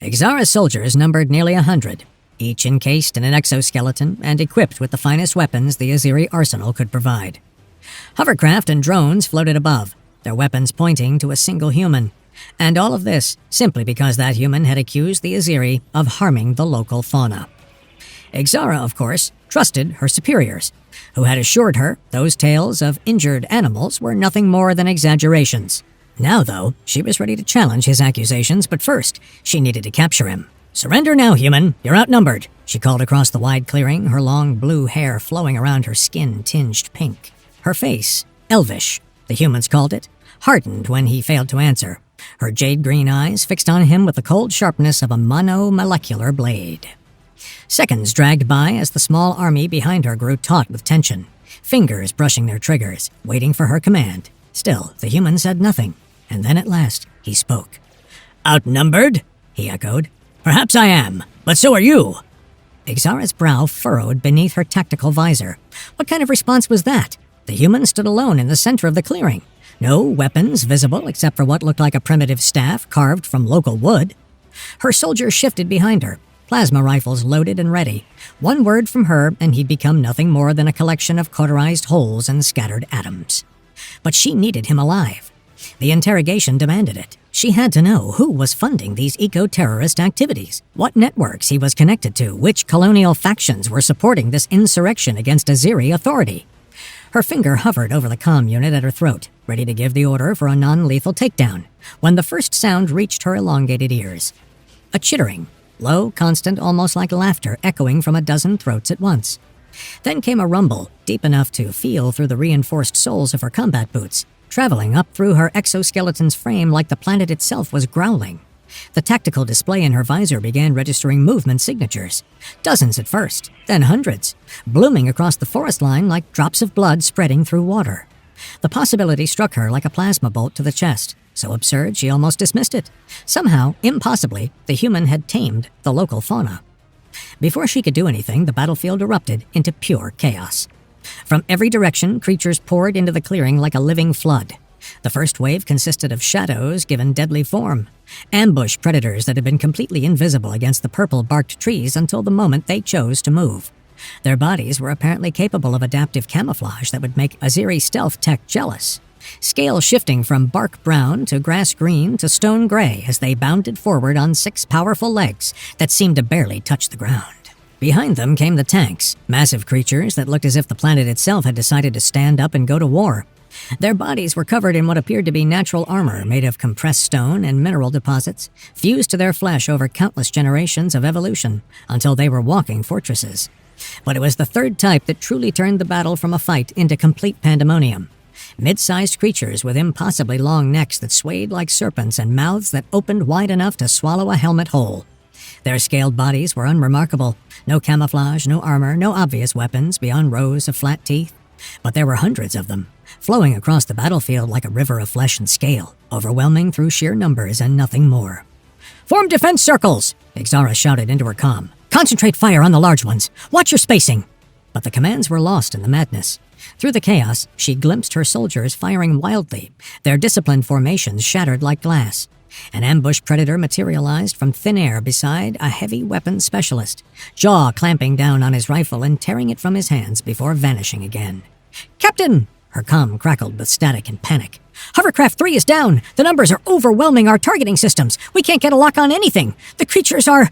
Ixara's soldiers numbered nearly 100, each encased in an exoskeleton and equipped with the finest weapons the Aziri arsenal could provide. Hovercraft and drones floated above, their weapons pointing to a single human, and all of this simply because that human had accused the Aziri of harming the local fauna. Ixara, of course, trusted her superiors, who had assured her those tales of injured animals were nothing more than exaggerations. Now, though, she was ready to challenge his accusations, but first, she needed to capture him. "Surrender now, human. You're outnumbered," she called across the wide clearing, her long blue hair flowing around her skin tinged pink. Her face, elvish, the humans called it, hardened when he failed to answer, her jade-green eyes fixed on him with the cold sharpness of a monomolecular blade. Seconds dragged by as the small army behind her grew taut with tension, fingers brushing their triggers, waiting for her command. Still, the human said nothing, and then at last, he spoke. "Outnumbered?" he echoed. "Perhaps I am, but so are you." Ixara's brow furrowed beneath her tactical visor. What kind of response was that? The human stood alone in the center of the clearing. No weapons visible except for what looked like a primitive staff carved from local wood. Her soldiers shifted behind her, plasma rifles loaded and ready. One word from her, and he'd become nothing more than a collection of cauterized holes and scattered atoms. But she needed him alive. The interrogation demanded it. She had to know who was funding these eco-terrorist activities, what networks he was connected to, which colonial factions were supporting this insurrection against Aziri authority. Her finger hovered over the comm unit at her throat, ready to give the order for a non-lethal takedown, when the first sound reached her elongated ears. A chittering, low, constant, almost like laughter echoing from a dozen throats at once. Then came a rumble, deep enough to feel through the reinforced soles of her combat boots, traveling up through her exoskeleton's frame like the planet itself was growling. The tactical display in her visor began registering movement signatures. Dozens at first, then hundreds, blooming across the forest line like drops of blood spreading through water. The possibility struck her like a plasma bolt to the chest, so absurd she almost dismissed it. Somehow, impossibly, the human had tamed the local fauna. Before she could do anything, the battlefield erupted into pure chaos. From every direction, creatures poured into the clearing like a living flood. The first wave consisted of shadows given deadly form, ambush predators that had been completely invisible against the purple-barked trees until the moment they chose to move. Their bodies were apparently capable of adaptive camouflage that would make Aziri stealth tech jealous. Scale shifting from bark brown to grass green to stone gray as they bounded forward on 6 powerful legs that seemed to barely touch the ground. Behind them came the tanks, massive creatures that looked as if the planet itself had decided to stand up and go to war. Their bodies were covered in what appeared to be natural armor made of compressed stone and mineral deposits, fused to their flesh over countless generations of evolution, until they were walking fortresses. But it was the third type that truly turned the battle from a fight into complete pandemonium. Mid-sized creatures with impossibly long necks that swayed like serpents and mouths that opened wide enough to swallow a helmet whole. Their scaled bodies were unremarkable. No camouflage, no armor, no obvious weapons beyond rows of flat teeth. But there were hundreds of them, flowing across the battlefield like a river of flesh and scale, overwhelming through sheer numbers and nothing more. "Form defense circles!" Ixara shouted into her comm. "Concentrate fire on the large ones. Watch your spacing!" But the commands were lost in the madness. Through the chaos, she glimpsed her soldiers firing wildly, their disciplined formations shattered like glass. An ambush predator materialized from thin air beside a heavy weapons specialist, jaw clamping down on his rifle and tearing it from his hands before vanishing again. "Captain!" Her comm crackled with static and panic. "Hovercraft 3 is down! The numbers are overwhelming our targeting systems! We can't get a lock on anything! The creatures are—"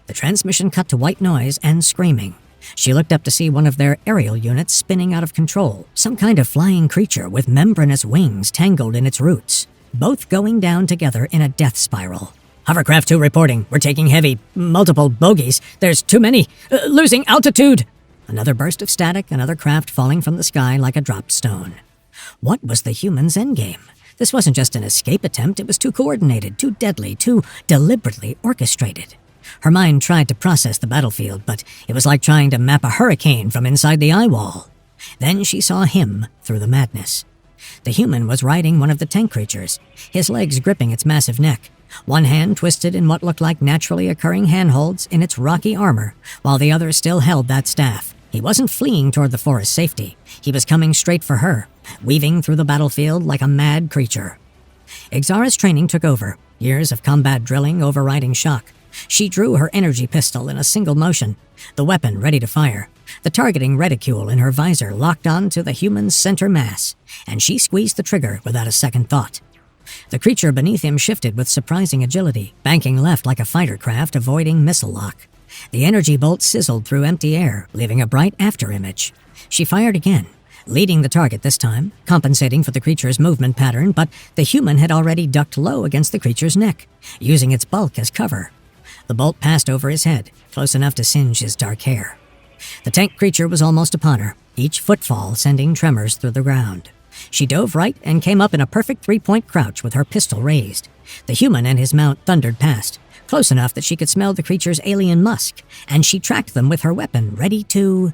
The transmission cut to white noise and screaming. She looked up to see one of their aerial units spinning out of control, some kind of flying creature with membranous wings tangled in its roots, both going down together in a death spiral. "Hovercraft 2 reporting. We're taking heavy, multiple bogeys. There's too many. Losing altitude!" Another burst of static, another craft falling from the sky like a dropped stone. What was the human's endgame? This wasn't just an escape attempt. It was too coordinated, too deadly, too deliberately orchestrated. Her mind tried to process the battlefield, but it was like trying to map a hurricane from inside the eye wall. Then she saw him through the madness. The human was riding one of the tank creatures, his legs gripping its massive neck, one hand twisted in what looked like naturally occurring handholds in its rocky armor, while the other still held that staff. He wasn't fleeing toward the forest safety. He was coming straight for her, weaving through the battlefield like a mad creature. Ixara's training took over, years of combat drilling overriding shock. She drew her energy pistol in a single motion, the weapon ready to fire. The targeting reticule in her visor locked on to the human's center mass, and she squeezed the trigger without a second thought. The creature beneath him shifted with surprising agility, banking left like a fighter craft avoiding missile lock. The energy bolt sizzled through empty air, leaving a bright afterimage. She fired again, leading the target this time, compensating for the creature's movement pattern, but the human had already ducked low against the creature's neck, using its bulk as cover. The bolt passed over his head, close enough to singe his dark hair. The tank creature was almost upon her, each footfall sending tremors through the ground. She dove right and came up in a perfect three-point crouch with her pistol raised. The human and his mount thundered past, close enough that she could smell the creature's alien musk, and she tracked them with her weapon, ready to...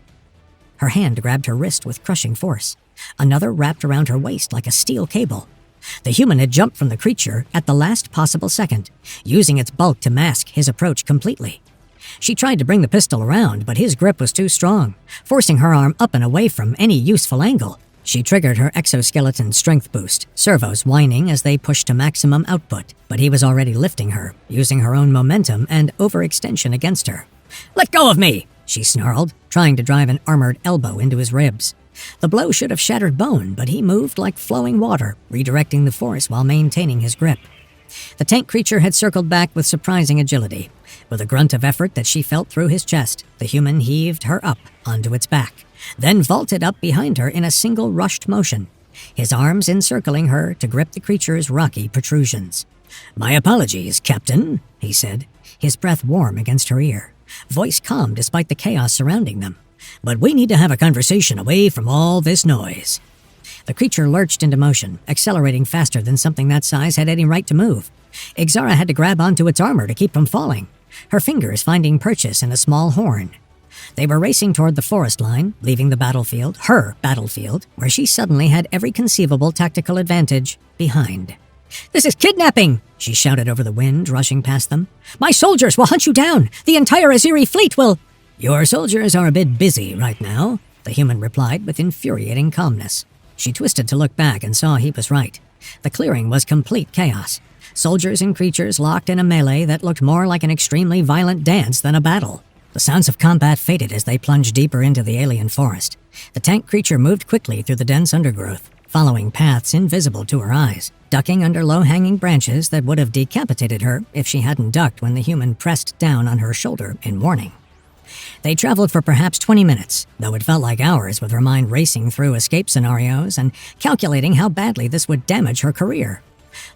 Her hand grabbed her wrist with crushing force. Another wrapped around her waist like a steel cable. The human had jumped from the creature at the last possible second, using its bulk to mask his approach completely. She tried to bring the pistol around, but his grip was too strong, forcing her arm up and away from any useful angle. She triggered her exoskeleton strength boost, servos whining as they pushed to maximum output, but he was already lifting her, using her own momentum and overextension against her. "Let go of me!" she snarled, trying to drive an armored elbow into his ribs. The blow should have shattered bone, but he moved like flowing water, redirecting the force while maintaining his grip. The tank creature had circled back with surprising agility. With a grunt of effort that she felt through his chest, the human heaved her up onto its back, then vaulted up behind her in a single rushed motion, his arms encircling her to grip the creature's rocky protrusions. "My apologies, Captain," he said, his breath warm against her ear, voice calm despite the chaos surrounding them. "But we need to have a conversation away from all this noise." The creature lurched into motion, accelerating faster than something that size had any right to move. Ixara had to grab onto its armor to keep from falling, her fingers finding purchase in a small horn. They were racing toward the forest line, leaving the battlefield, her battlefield, where she suddenly had every conceivable tactical advantage, behind. "This is kidnapping!" she shouted over the wind, rushing past them. "My soldiers will hunt you down! The entire Aziri fleet will—" "Your soldiers are a bit busy right now," the human replied with infuriating calmness. She twisted to look back and saw he was right. The clearing was complete chaos. Soldiers and creatures locked in a melee that looked more like an extremely violent dance than a battle. The sounds of combat faded as they plunged deeper into the alien forest. The tank creature moved quickly through the dense undergrowth, following paths invisible to her eyes, ducking under low-hanging branches that would have decapitated her if she hadn't ducked when the human pressed down on her shoulder in warning. They traveled for perhaps 20 minutes, though it felt like hours with her mind racing through escape scenarios and calculating how badly this would damage her career.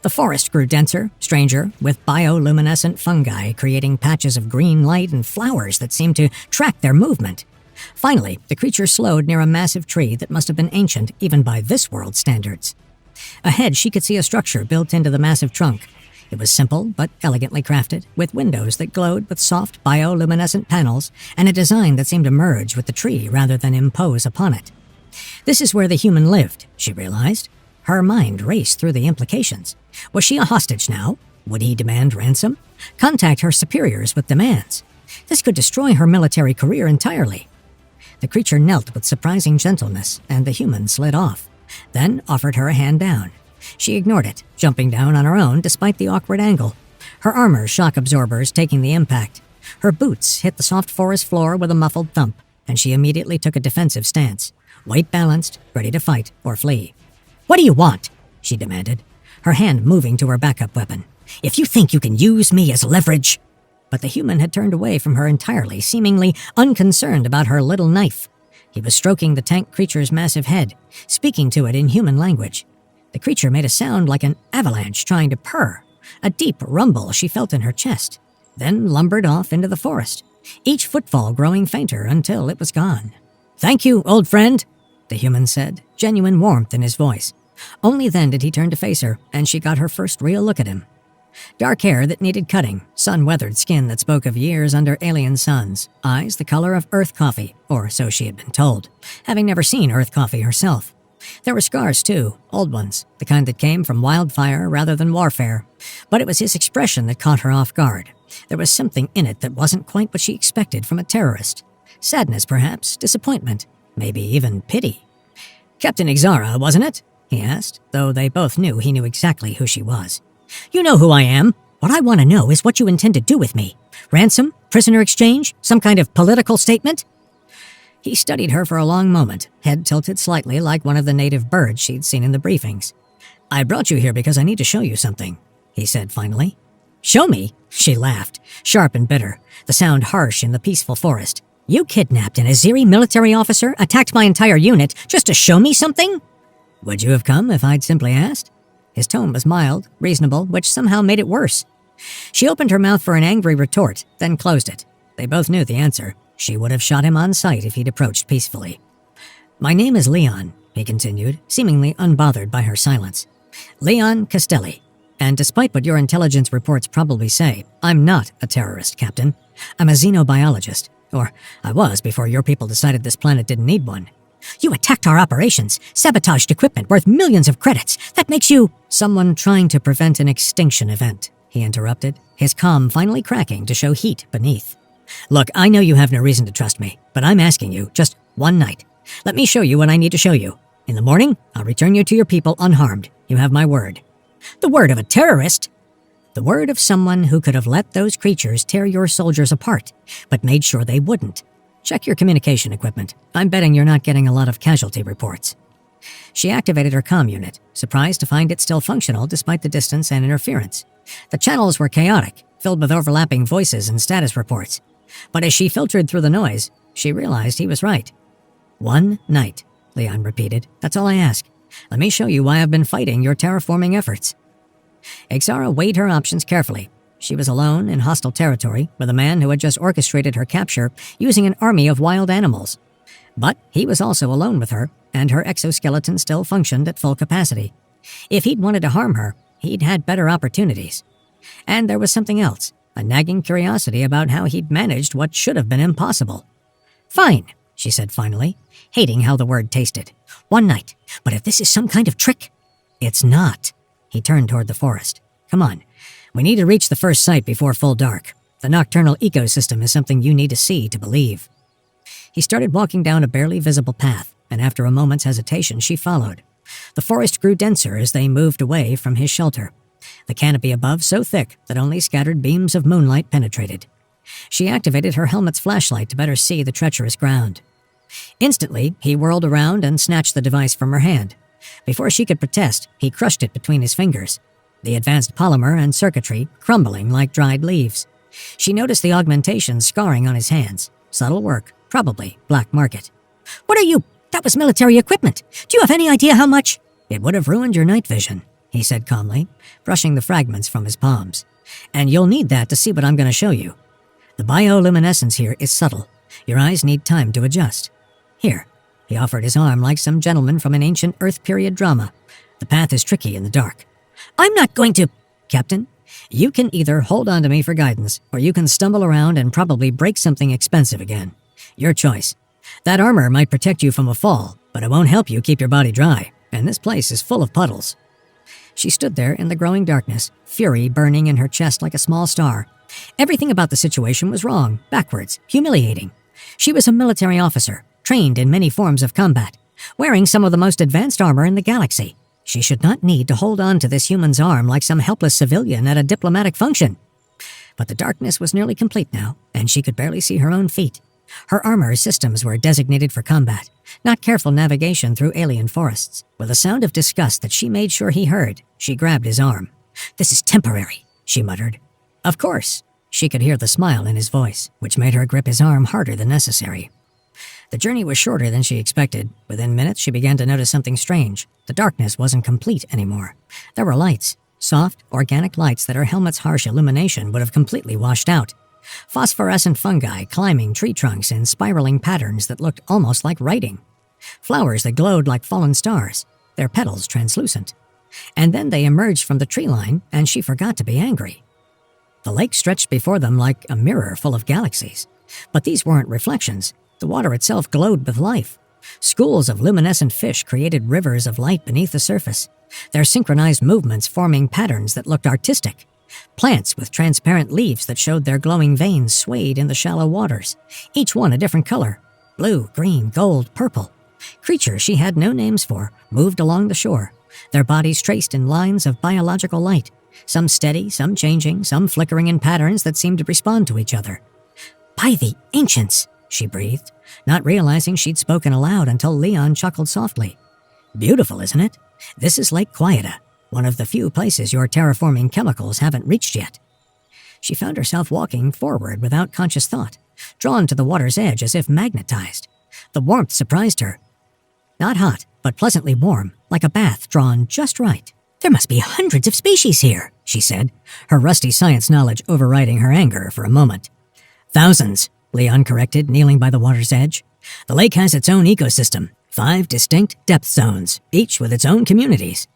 The forest grew denser, stranger, with bioluminescent fungi creating patches of green light and flowers that seemed to track their movement. Finally, the creature slowed near a massive tree that must have been ancient even by this world's standards. Ahead, she could see a structure built into the massive trunk. It was simple but elegantly crafted, with windows that glowed with soft bioluminescent panels and a design that seemed to merge with the tree rather than impose upon it. This is where the human lived, she realized. Her mind raced through the implications. Was she a hostage now? Would he demand ransom? Contact her superiors with demands? This could destroy her military career entirely. The creature knelt with surprising gentleness, and the human slid off, then offered her a hand down. She ignored it, jumping down on her own despite the awkward angle, her armor's shock absorbers taking the impact. Her boots hit the soft forest floor with a muffled thump, and she immediately took a defensive stance, weight-balanced, ready to fight or flee. "What do you want?" she demanded, her hand moving to her backup weapon. "If you think you can use me as leverage—" But the human had turned away from her entirely, seemingly unconcerned about her little knife. He was stroking the tank creature's massive head, speaking to it in human language. The creature made a sound like an avalanche trying to purr, a deep rumble she felt in her chest, then lumbered off into the forest, each footfall growing fainter until it was gone. "Thank you, old friend," the human said, genuine warmth in his voice. Only then did he turn to face her, and she got her first real look at him. Dark hair that needed cutting, sun-weathered skin that spoke of years under alien suns, eyes the color of earth coffee, or so she had been told, having never seen earth coffee herself. There were scars, too, old ones, the kind that came from wildfire rather than warfare. But it was his expression that caught her off guard. There was something in it that wasn't quite what she expected from a terrorist. Sadness, perhaps, disappointment, maybe even pity. "Captain Ixara, wasn't it?" he asked, though they both knew he knew exactly who she was. "You know who I am. What I want to know is what you intend to do with me. Ransom? Prisoner exchange? Some kind of political statement? He studied her for a long moment, head tilted slightly like one of the native birds she'd seen in the briefings. "I brought you here because I need to show you something," he said finally. "Show me?" She laughed, sharp and bitter, the sound harsh in the peaceful forest. "You kidnapped an Azeri military officer, attacked my entire unit, just to show me something?" "Would you have come if I'd simply asked?" His tone was mild, reasonable, which somehow made it worse. She opened her mouth for an angry retort, then closed it. They both knew the answer. She would have shot him on sight if he'd approached peacefully. "My name is Leon," he continued, seemingly unbothered by her silence. "Leon Castelli. And despite what your intelligence reports probably say, I'm not a terrorist, Captain. I'm a xenobiologist. Or I was before your people decided this planet didn't need one." "You attacked our operations, sabotaged equipment worth millions of credits. That makes you—" "Someone trying to prevent an extinction event," he interrupted, his calm finally cracking to show heat beneath. "Look, I know you have no reason to trust me, but I'm asking you, just one night. Let me show you what I need to show you. In the morning, I'll return you to your people unharmed. You have my word." "The word of a terrorist?" "The word of someone who could have let those creatures tear your soldiers apart, but made sure they wouldn't. Check your communication equipment. I'm betting you're not getting a lot of casualty reports." She activated her comm unit, surprised to find it still functional despite the distance and interference. The channels were chaotic, filled with overlapping voices and status reports. But as she filtered through the noise, she realized he was right. "One night," Leon repeated. "That's all I ask. Let me show you why I've been fighting your terraforming efforts." Ixara weighed her options carefully. She was alone in hostile territory with a man who had just orchestrated her capture using an army of wild animals. But he was also alone with her, and her exoskeleton still functioned at full capacity. If he'd wanted to harm her, he'd had better opportunities. And there was something else, a nagging curiosity about how he'd managed what should have been impossible. "Fine," she said finally, hating how the word tasted. "One night. But if this is some kind of trick—" "It's not." He turned toward the forest. "Come on. We need to reach the first site before full dark. The nocturnal ecosystem is something you need to see to believe." He started walking down a barely visible path, and after a moment's hesitation, she followed. The forest grew denser as they moved away from his shelter, the canopy above so thick that only scattered beams of moonlight penetrated. She activated her helmet's flashlight to better see the treacherous ground. Instantly, he whirled around and snatched the device from her hand. Before she could protest, he crushed it between his fingers, the advanced polymer and circuitry crumbling like dried leaves. She noticed the augmentation scarring on his hands. Subtle work, probably black market. "What are you? That was military equipment. Do you have any idea how much—" "It would have ruined your night vision," he said calmly, brushing the fragments from his palms. "And you'll need that to see what I'm going to show you. The bioluminescence here is subtle. Your eyes need time to adjust. Here." He offered his arm like some gentleman from an ancient Earth period drama. "The path is tricky in the dark." "I'm not going to—" "Captain, you can either hold on to me for guidance, or you can stumble around and probably break something expensive again. Your choice. That armor might protect you from a fall, but it won't help you keep your body dry, and this place is full of puddles." She stood there in the growing darkness, fury burning in her chest like a small star. Everything about the situation was wrong, backwards, humiliating. She was a military officer, trained in many forms of combat, wearing some of the most advanced armor in the galaxy. She should not need to hold on to this human's arm like some helpless civilian at a diplomatic function. But the darkness was nearly complete now, and she could barely see her own feet. Her armor systems were designated for combat, not careful navigation through alien forests. With a sound of disgust that she made sure he heard, she grabbed his arm. "This is temporary," she muttered. "Of course." She could hear the smile in his voice, which made her grip his arm harder than necessary. The journey was shorter than she expected. Within minutes, she began to notice something strange. The darkness wasn't complete anymore. There were lights, soft, organic lights that her helmet's harsh illumination would have completely washed out. Phosphorescent fungi climbing tree trunks in spiraling patterns that looked almost like writing. Flowers that glowed like fallen stars, their petals translucent. And then they emerged from the tree line, and she forgot to be angry. The lake stretched before them like a mirror full of galaxies. But these weren't reflections. The water itself glowed with life. Schools of luminescent fish created rivers of light beneath the surface, their synchronized movements forming patterns that looked artistic. Plants with transparent leaves that showed their glowing veins swayed in the shallow waters, each one a different color: blue, green, gold, purple. Creatures she had no names for moved along the shore, their bodies traced in lines of biological light, Some steady, some changing, some flickering in patterns that seemed to respond to each other. "By the ancients," she breathed, not realizing she'd spoken aloud until Leon chuckled softly. "Beautiful, isn't it? This is Lake Quieta, one of the few places your terraforming chemicals haven't reached yet." She found herself walking forward without conscious thought, drawn to the water's edge as if magnetized. The warmth surprised her. Not hot, but pleasantly warm, like a bath drawn just right. "There must be hundreds of species here," she said, her rusty science knowledge overriding her anger for a moment. "Thousands," Leon corrected, kneeling by the water's edge. "The lake has its own ecosystem, 5 distinct depth zones, each with its own communities."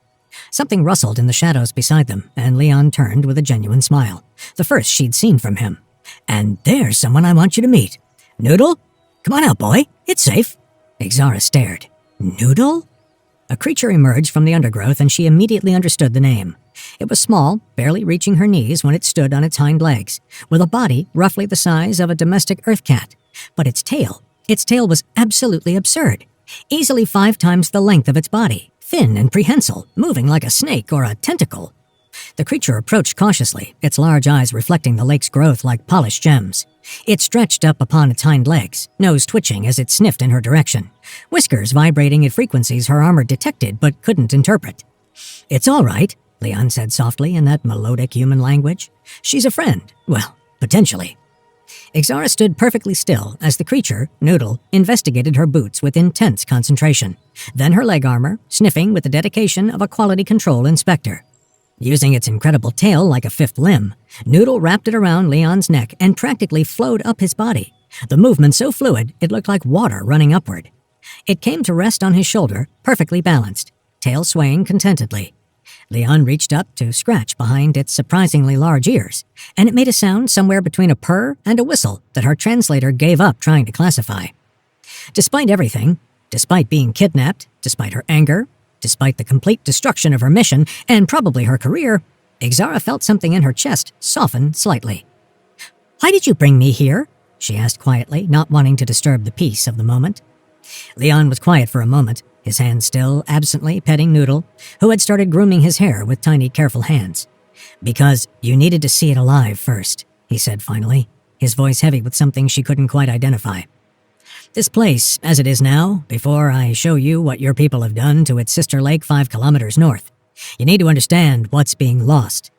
Something rustled in the shadows beside them, and Leon turned with a genuine smile, the first she'd seen from him. "And there's someone I want you to meet. Noodle? Come on out, boy. It's safe." Ixara stared. "Noodle?" A creature emerged from the undergrowth, and she immediately understood the name. It was small, barely reaching her knees when it stood on its hind legs, with a body roughly the size of a domestic earth cat. But its tail was absolutely absurd. Easily 5 times the length of its body, thin and prehensile, moving like a snake or a tentacle. The creature approached cautiously, its large eyes reflecting the lake's growth like polished gems. It stretched up upon its hind legs, nose twitching as it sniffed in her direction, whiskers vibrating at frequencies her armor detected but couldn't interpret. "It's all right," Leon said softly in that melodic human language. "She's a friend. Well, potentially." Ixara stood perfectly still as the creature, Noodle, investigated her boots with intense concentration, then her leg armor, sniffing with the dedication of a quality control inspector. Using its incredible tail like a 5th limb, Noodle wrapped it around Leon's neck and practically flowed up his body, the movement so fluid it looked like water running upward. It came to rest on his shoulder, perfectly balanced, tail swaying contentedly. Leon reached up to scratch behind its surprisingly large ears, and it made a sound somewhere between a purr and a whistle that her translator gave up trying to classify. Despite everything, despite being kidnapped, despite her anger, despite the complete destruction of her mission and probably her career, Ixara felt something in her chest soften slightly. "Why did you bring me here?" she asked quietly, not wanting to disturb the peace of the moment. Leon was quiet for a moment, his hand still absently petting Noodle, who had started grooming his hair with tiny, careful hands. "Because you needed to see it alive first," he said finally, his voice heavy with something she couldn't quite identify. "This place, as it is now, before I show you what your people have done to its sister lake 5 kilometers north, you need to understand what's being lost."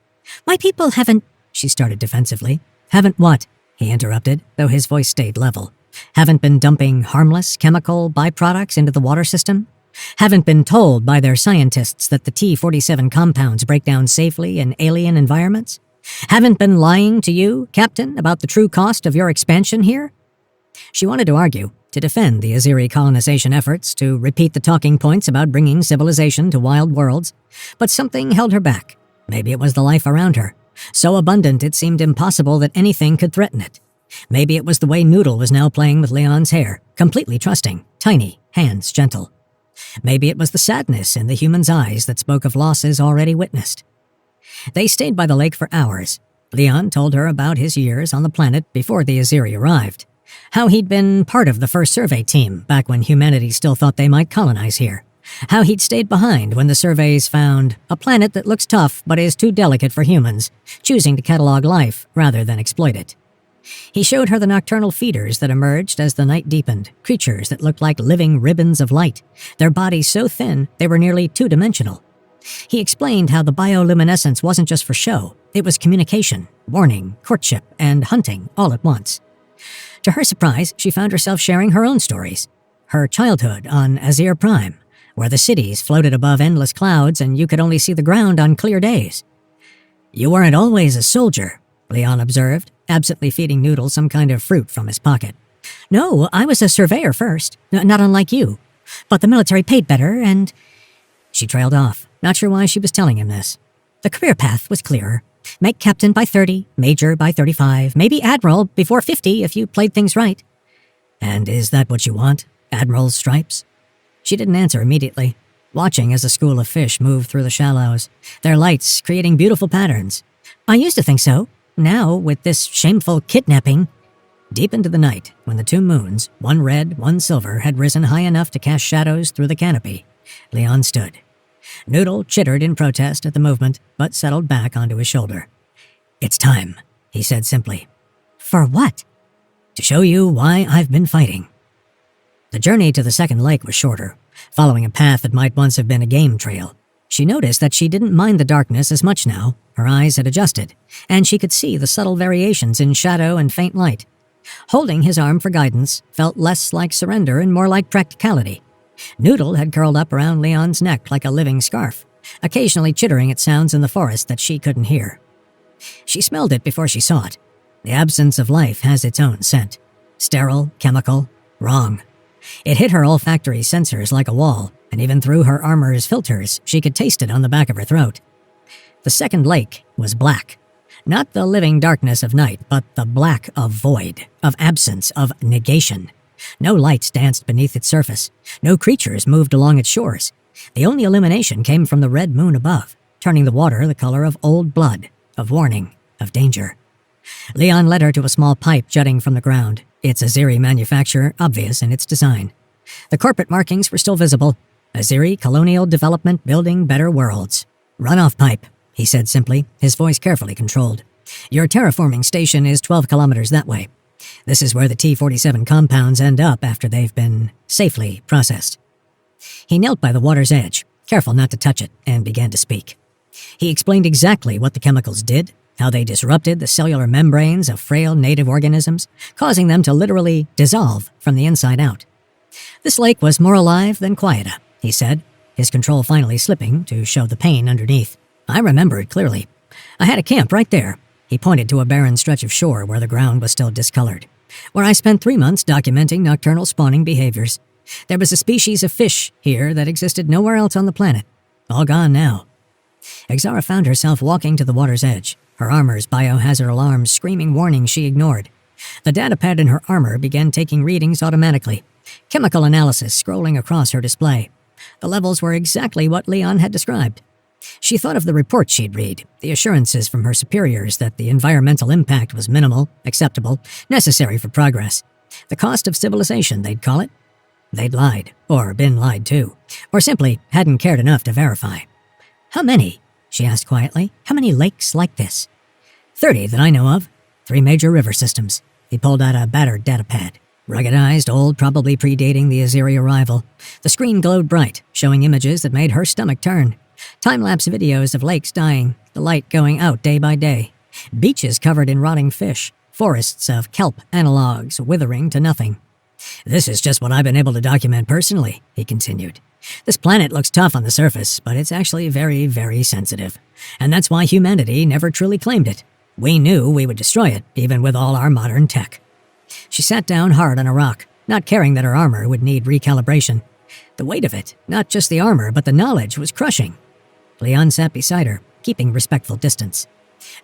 "My people haven't—" she started defensively. "Haven't what?" he interrupted, though his voice stayed level. "Haven't been dumping harmless chemical byproducts into the water system? Haven't been told by their scientists that the T-47 compounds break down safely in alien environments? Haven't been lying to you, Captain, about the true cost of your expansion here?" She wanted to argue, to defend the Azeri colonization efforts, to repeat the talking points about bringing civilization to wild worlds, but something held her back. Maybe it was the life around her, so abundant it seemed impossible that anything could threaten it. Maybe it was the way Noodle was now playing with Leon's hair, completely trusting, tiny, hands gentle. Maybe it was the sadness in the human's eyes that spoke of losses already witnessed. They stayed by the lake for hours. Leon told her about his years on the planet before the Azeri arrived, how he'd been part of the first survey team back when humanity still thought they might colonize here, how he'd stayed behind when the surveys found a planet that looks tough but is too delicate for humans, choosing to catalog life rather than exploit it. He showed her the nocturnal feeders that emerged as the night deepened, creatures that looked like living ribbons of light, their bodies so thin they were nearly two-dimensional. He explained how the bioluminescence wasn't just for show, it was communication, warning, courtship, and hunting all at once. To her surprise, she found herself sharing her own stories. Her childhood on Azir Prime, where the cities floated above endless clouds and you could only see the ground on clear days. "You weren't always a soldier," Leon observed, absently feeding Noodle some kind of fruit from his pocket. "No, I was a surveyor first, not unlike you. But the military paid better and—" She trailed off, not sure why she was telling him this. The career path was clearer. Make captain by 30, major by 35, maybe admiral before 50 if you played things right. "And is that what you want? Admiral's stripes?" She didn't answer immediately, watching as a school of fish moved through the shallows, their lights creating beautiful patterns. "I used to think so. Now, with this shameful kidnapping—" Deep into the night, when the 2 moons, one red, one silver, had risen high enough to cast shadows through the canopy, Leon stood. Noodle chittered in protest at the movement, but settled back onto his shoulder. "It's time," he said simply. "For what?" "To show you why I've been fighting." The journey to the second lake was shorter, following a path that might once have been a game trail. She noticed that she didn't mind the darkness as much now. Her eyes had adjusted, and she could see the subtle variations in shadow and faint light. Holding his arm for guidance felt less like surrender and more like practicality. Noodle had curled up around Leon's neck like a living scarf, occasionally chittering at sounds in the forest that she couldn't hear. She smelled it before she saw it. The absence of life has its own scent. Sterile, chemical, wrong. It hit her olfactory sensors like a wall, and even through her armor's filters, she could taste it on the back of her throat. The second lake was black. Not the living darkness of night, but the black of void, of absence, of negation. No lights danced beneath its surface. No creatures moved along its shores. The only illumination came from the red moon above, turning the water the color of old blood, of warning, of danger. Leon led her to a small pipe jutting from the ground, its Aziri manufacture obvious in its design. The corporate markings were still visible. Aziri Colonial Development Building Better Worlds. "Runoff pipe," he said simply, his voice carefully controlled. "Your terraforming station is 12 kilometers that way. This is where the T-47 compounds end up after they've been safely processed." He knelt by the water's edge, careful not to touch it, and began to speak. He explained exactly what the chemicals did, how they disrupted the cellular membranes of frail native organisms, causing them to literally dissolve from the inside out. "This lake was more alive than Quieta," he said, his control finally slipping to show the pain underneath. "I remember it clearly. I had a camp right there." He pointed to a barren stretch of shore where the ground was still discolored, "where I spent 3 months documenting nocturnal spawning behaviors. There was a species of fish here that existed nowhere else on the planet. All gone now." Exara found herself walking to the water's edge, her armor's biohazard alarms screaming warnings she ignored. The datapad in her armor began taking readings automatically, chemical analysis scrolling across her display. The levels were exactly what Leon had described. She thought of the reports she'd read, the assurances from her superiors that the environmental impact was minimal, acceptable, necessary for progress. The cost of civilization, they'd call it. They'd lied, or been lied to, or simply hadn't cared enough to verify. "How many?" she asked quietly. "How many lakes like this?" 30 that I know of. 3 major river systems." He pulled out a battered datapad. Ruggedized, old, probably predating the Aziri arrival. The screen glowed bright, showing images that made her stomach turn. Time-lapse videos of lakes dying, the light going out day by day. Beaches covered in rotting fish, forests of kelp analogs withering to nothing. "This is just what I've been able to document personally," he continued. "This planet looks tough on the surface, but it's actually very, very sensitive. And that's why humanity never truly claimed it. We knew we would destroy it, even with all our modern tech." She sat down hard on a rock, not caring that her armor would need recalibration. The weight of it, not just the armor, but the knowledge, was crushing. Leon sat beside her, keeping respectful distance.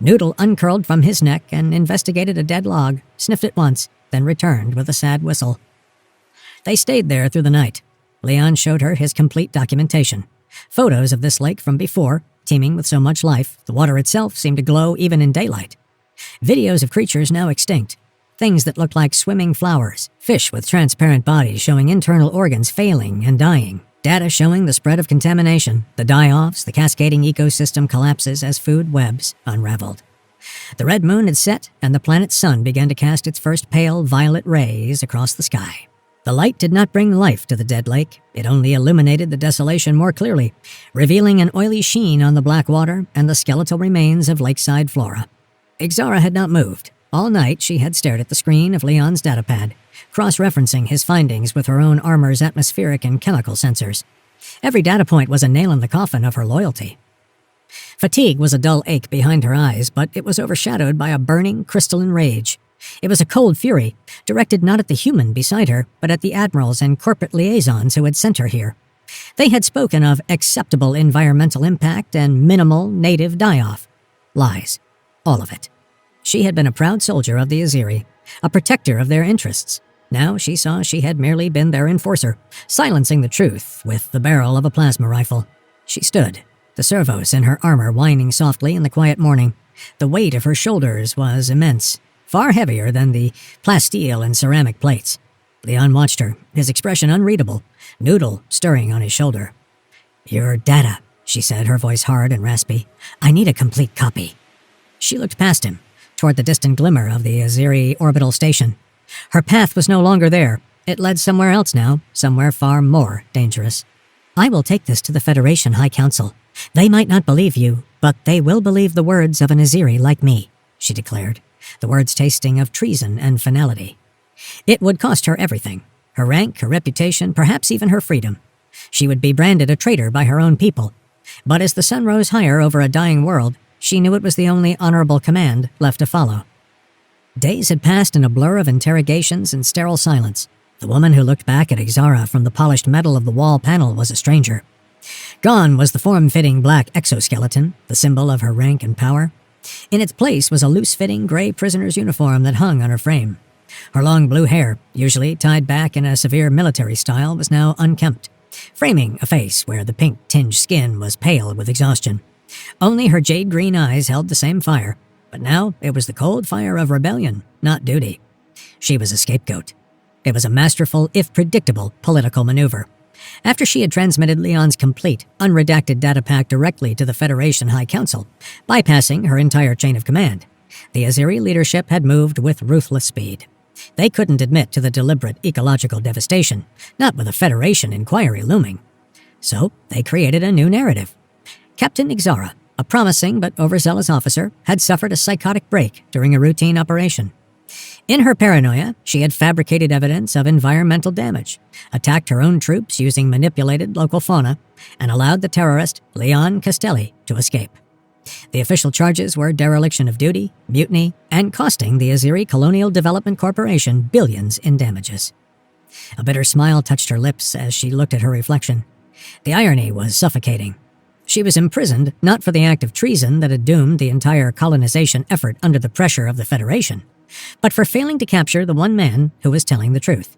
Noodle uncurled from his neck and investigated a dead log, sniffed it once, then returned with a sad whistle. They stayed there through the night. Leon showed her his complete documentation. Photos of this lake from before, teeming with so much life, the water itself seemed to glow even in daylight. Videos of creatures now extinct. Things that looked like swimming flowers, fish with transparent bodies showing internal organs failing and dying. Data showing the spread of contamination, the die-offs, the cascading ecosystem collapses as food webs unraveled. The red moon had set, and the planet's sun began to cast its first pale violet rays across the sky. The light did not bring life to the dead lake. It only illuminated the desolation more clearly, revealing an oily sheen on the black water and the skeletal remains of lakeside flora. Exara had not moved. All night she had stared at the screen of Leon's datapad, cross-referencing his findings with her own armor's atmospheric and chemical sensors. Every data point was a nail in the coffin of her loyalty. Fatigue was a dull ache behind her eyes, but it was overshadowed by a burning, crystalline rage. It was a cold fury, directed not at the human beside her, but at the admirals and corporate liaisons who had sent her here. They had spoken of acceptable environmental impact and minimal native die-off. Lies. All of it. She had been a proud soldier of the Aziri, a protector of their interests. Now she saw she had merely been their enforcer, silencing the truth with the barrel of a plasma rifle. She stood, the servos in her armor whining softly in the quiet morning. The weight of her shoulders was immense, far heavier than the plasteel and ceramic plates. Leon watched her, his expression unreadable, Noodle stirring on his shoulder. "Your data," she said, her voice hard and raspy. "I need a complete copy." She looked past him, toward the distant glimmer of the Aziri orbital station. Her path was no longer there. It led somewhere else now, somewhere far more dangerous. "I will take this to the Federation High Council. They might not believe you, but they will believe the words of an Aziri like me," she declared, the words tasting of treason and finality. It would cost her everything, her rank, her reputation, perhaps even her freedom. She would be branded a traitor by her own people. But as the sun rose higher over a dying world, she knew it was the only honorable command left to follow. Days had passed in a blur of interrogations and sterile silence. The woman who looked back at Ixara from the polished metal of the wall panel was a stranger. Gone was the form-fitting black exoskeleton, the symbol of her rank and power. In its place was a loose-fitting gray prisoner's uniform that hung on her frame. Her long blue hair, usually tied back in a severe military style, was now unkempt, framing a face where the pink-tinged skin was pale with exhaustion. Only her jade-green eyes held the same fire, but now it was the cold fire of rebellion, not duty. She was a scapegoat. It was a masterful, if predictable, political maneuver. After she had transmitted Leon's complete, unredacted data pack directly to the Federation High Council, bypassing her entire chain of command, the Aziri leadership had moved with ruthless speed. They couldn't admit to the deliberate ecological devastation, not with a Federation inquiry looming. So they created a new narrative. Captain Ixara, a promising but overzealous officer, had suffered a psychotic break during a routine operation. In her paranoia, she had fabricated evidence of environmental damage, attacked her own troops using manipulated local fauna, and allowed the terrorist, Leon Castelli, to escape. The official charges were dereliction of duty, mutiny, and costing the Aziri Colonial Development Corporation billions in damages. A bitter smile touched her lips as she looked at her reflection. The irony was suffocating. She was imprisoned not for the act of treason that had doomed the entire colonization effort under the pressure of the Federation, but for failing to capture the one man who was telling the truth.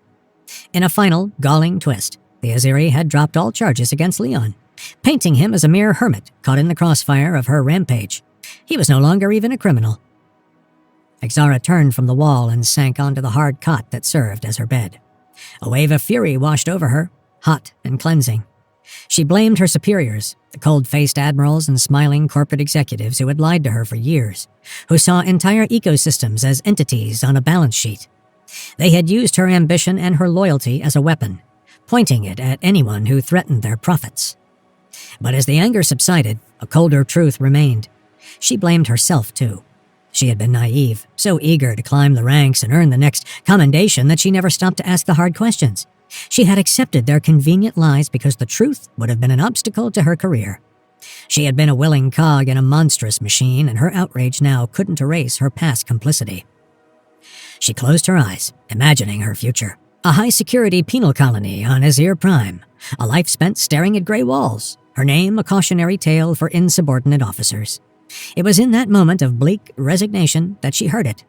In a final, galling twist, the Aziri had dropped all charges against Leon, painting him as a mere hermit caught in the crossfire of her rampage. He was no longer even a criminal. Ixara turned from the wall and sank onto the hard cot that served as her bed. A wave of fury washed over her, hot and cleansing. She blamed her superiors, the cold-faced admirals and smiling corporate executives who had lied to her for years, who saw entire ecosystems as entities on a balance sheet. They had used her ambition and her loyalty as a weapon, pointing it at anyone who threatened their profits. But as the anger subsided, a colder truth remained. She blamed herself, too. She had been naive, so eager to climb the ranks and earn the next commendation that she never stopped to ask the hard questions. She had accepted their convenient lies because the truth would have been an obstacle to her career. She had been a willing cog in a monstrous machine, and her outrage now couldn't erase her past complicity. She closed her eyes, imagining her future. A high-security penal colony on Azir Prime, a life spent staring at gray walls, her name a cautionary tale for insubordinate officers. It was in that moment of bleak resignation that she heard it,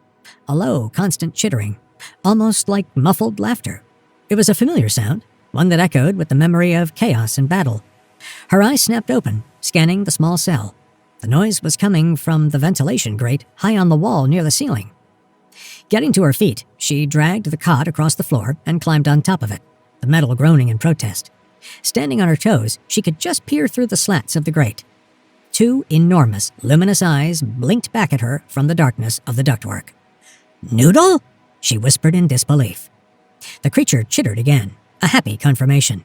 a low, constant chittering, almost like muffled laughter. It was a familiar sound, one that echoed with the memory of chaos and battle. Her eyes snapped open, scanning the small cell. The noise was coming from the ventilation grate high on the wall near the ceiling. Getting to her feet, she dragged the cot across the floor and climbed on top of it, the metal groaning in protest. Standing on her toes, she could just peer through the slats of the grate. Two enormous, luminous eyes blinked back at her from the darkness of the ductwork. "Noodle?" she whispered in disbelief. The creature chittered again, a happy confirmation.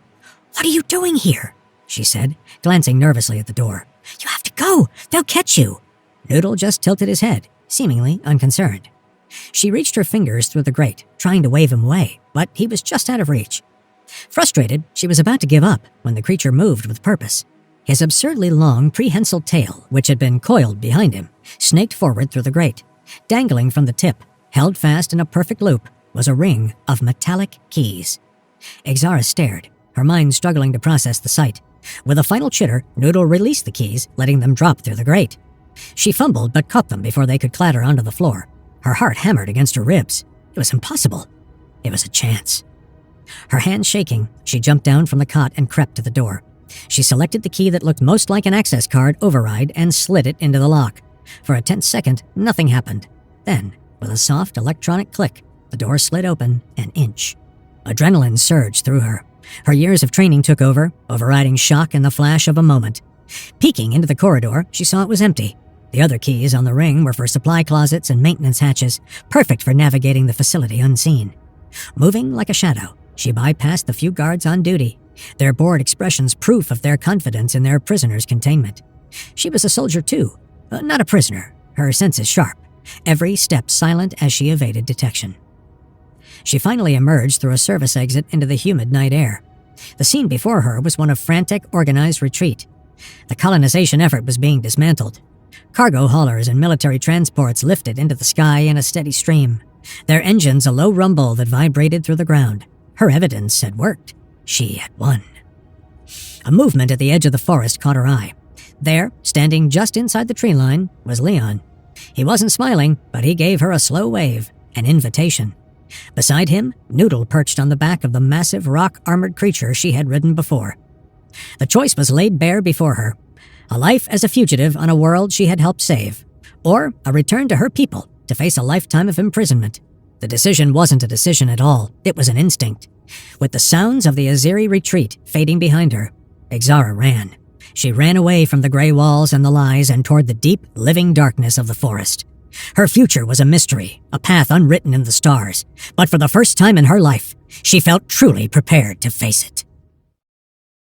"What are you doing here?" she said, glancing nervously at the door. "You have to go! They'll catch you!" Noodle just tilted his head, seemingly unconcerned. She reached her fingers through the grate, trying to wave him away, but he was just out of reach. Frustrated, she was about to give up when the creature moved with purpose. His absurdly long, prehensile tail, which had been coiled behind him, snaked forward through the grate. Dangling from the tip, held fast in a perfect loop, was a ring of metallic keys. Ixara stared, her mind struggling to process the sight. With a final chitter, Noodle released the keys, letting them drop through the grate. She fumbled but caught them before they could clatter onto the floor. Her heart hammered against her ribs. It was impossible. It was a chance. Her hands shaking, she jumped down from the cot and crept to the door. She selected the key that looked most like an access card override and slid it into the lock. For a tense second, nothing happened. Then, with a soft electronic click, the door slid open an inch. Adrenaline surged through her. Her years of training took over, overriding shock in the flash of a moment. Peeking into the corridor, she saw it was empty. The other keys on the ring were for supply closets and maintenance hatches, perfect for navigating the facility unseen. Moving like a shadow, she bypassed the few guards on duty, their bored expressions proof of their confidence in their prisoner's containment. She was a soldier too, not a prisoner, her senses sharp, every step silent as she evaded detection. She finally emerged through a service exit into the humid night air. The scene before her was one of frantic, organized retreat. The colonization effort was being dismantled. Cargo haulers and military transports lifted into the sky in a steady stream, their engines a low rumble that vibrated through the ground. Her evidence had worked. She had won. A movement at the edge of the forest caught her eye. There, standing just inside the tree line, was Leon. He wasn't smiling, but he gave her a slow wave, an invitation. Beside him, Noodle perched on the back of the massive rock-armored creature she had ridden before. The choice was laid bare before her. A life as a fugitive on a world she had helped save, or a return to her people to face a lifetime of imprisonment. The decision wasn't a decision at all. It was an instinct. With the sounds of the Azeri retreat fading behind her, Ixara ran. She ran away from the gray walls and the lies and toward the deep, living darkness of the forest. Her future was a mystery, a path unwritten in the stars, but for the first time in her life, she felt truly prepared to face it.